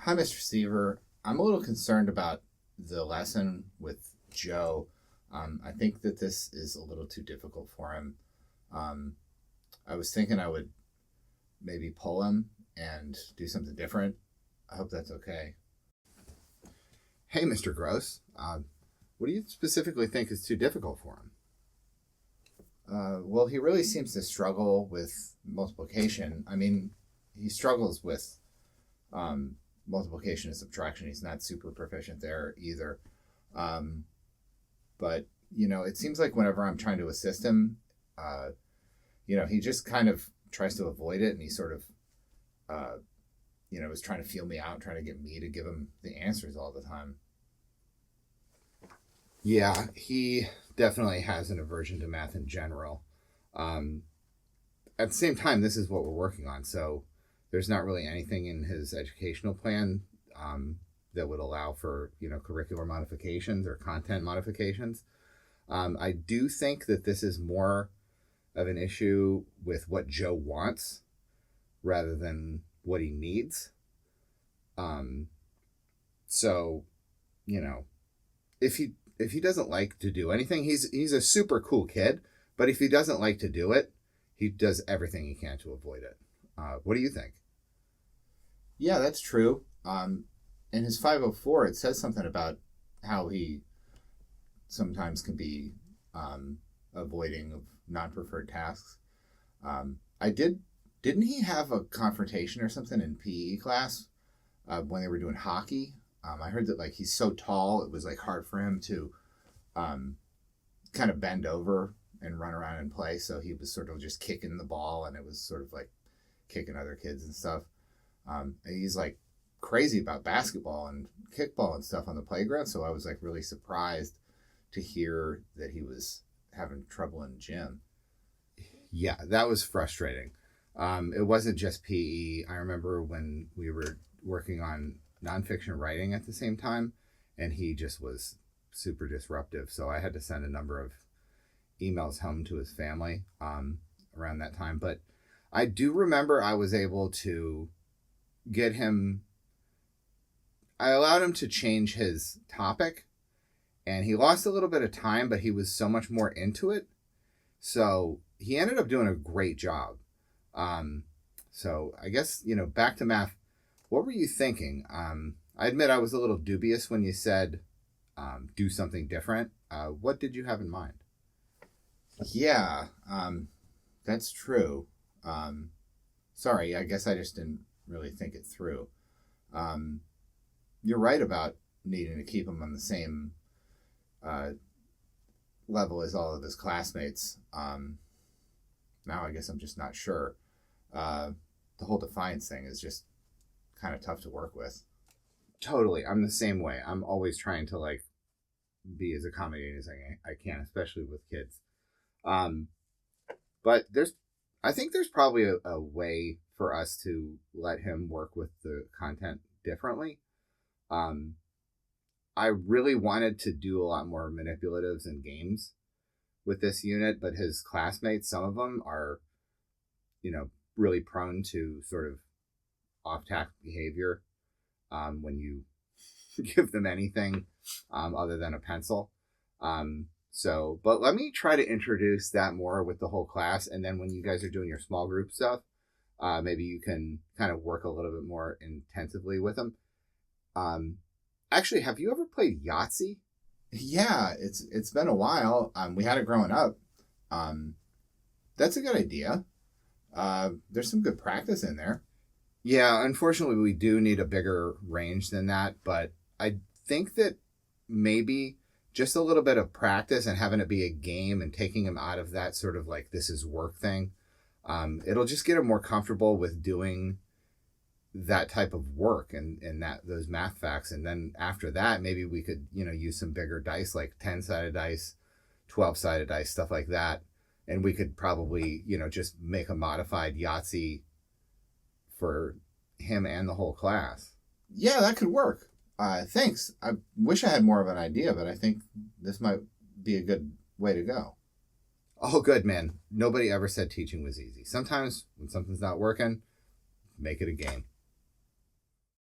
Hi, Mr. Seaver. I'm a little concerned about the lesson with Joe. I think that this is a little too difficult for him. Um, I was thinking I would maybe pull him and do something different. I hope that's okay. Hey, Mr. Gross. What do you specifically think is too difficult for him? Well, he really seems to struggle with multiplication. I mean, he struggles with um, multiplication and subtraction. He's not super proficient there either. Um, but, it seems like whenever I'm trying to assist him, uh, he just kind of tries to avoid it and he sort of, uh, is trying to feel me out, trying to get me to give him the answers all the time. Yeah, he definitely has an aversion to math in general. Um, at the same time, this is what we're working on. So there's not really anything in his educational plan that would allow for curricular modifications or content modifications. I do think that this is more of an issue with what Joe wants rather than what he needs. Um, so if he doesn't like to do anything, he's a super cool kid. But if he doesn't like to do it, he does everything he can to avoid it. What do you think? Yeah, that's true. In his 504, it says something about how he sometimes can be avoiding of non-preferred tasks. I didn't he have a confrontation or something in PE class when they were doing hockey? I heard that like he's so tall, it was like hard for him to kind of bend over and run around and play. So he was sort of just kicking the ball, and it was sort of like kicking other kids and stuff. And he's like crazy about basketball and kickball and stuff on the playground. So I was like really surprised to hear that he was having trouble in gym. Yeah, that was frustrating. It wasn't just PE. I remember when we were working on nonfiction writing at the same time, and he just was super disruptive. So I had to send a number of emails home to his family around that time. But I do remember I was able to get him. I allowed him to change his topic, and he lost a little bit of time, but he was so much more into it. So he ended up doing a great job. So I guess, back to math. What were you thinking? I admit I was a little dubious when you said do something different. What did you have in mind? Yeah, that's true. Sorry, I guess I just didn't really think it through. You're right about needing to keep him on the same level as all of his classmates. Now I guess I'm just not sure. The whole defiance thing is just kind of tough to work with. Totally. I'm the same way. I'm always trying to like be as accommodating as I can, especially with kids. But I think there's probably a way for us to let him work with the content differently. I really wanted to do a lot more manipulatives and games with this unit, but his classmates, some of them are, really prone to sort of off-task behavior when you give them anything other than a pencil. But let me try to introduce that more with the whole class, and then when you guys are doing your small group stuff, maybe you can kind of work a little bit more intensively with them. Actually, have you ever played Yahtzee? Yeah, it's been a while. We had it growing up. That's a good idea. There's some good practice in there. Yeah, unfortunately, we do need a bigger range than that, but I think that maybe just a little bit of practice and having it be a game and taking him out of that sort of like this is work thing, it'll just get him more comfortable with doing that type of work and those math facts. And then after that, maybe we could, use some bigger dice, like 10-sided dice, 12-sided dice, stuff like that. And we could probably, just make a modified Yahtzee for him and the whole class. Yeah, that could work. Thanks. I wish I had more of an idea, but I think this might be a good way to go. Oh, good, man. Nobody ever said teaching was easy. Sometimes when something's not working, make it a game.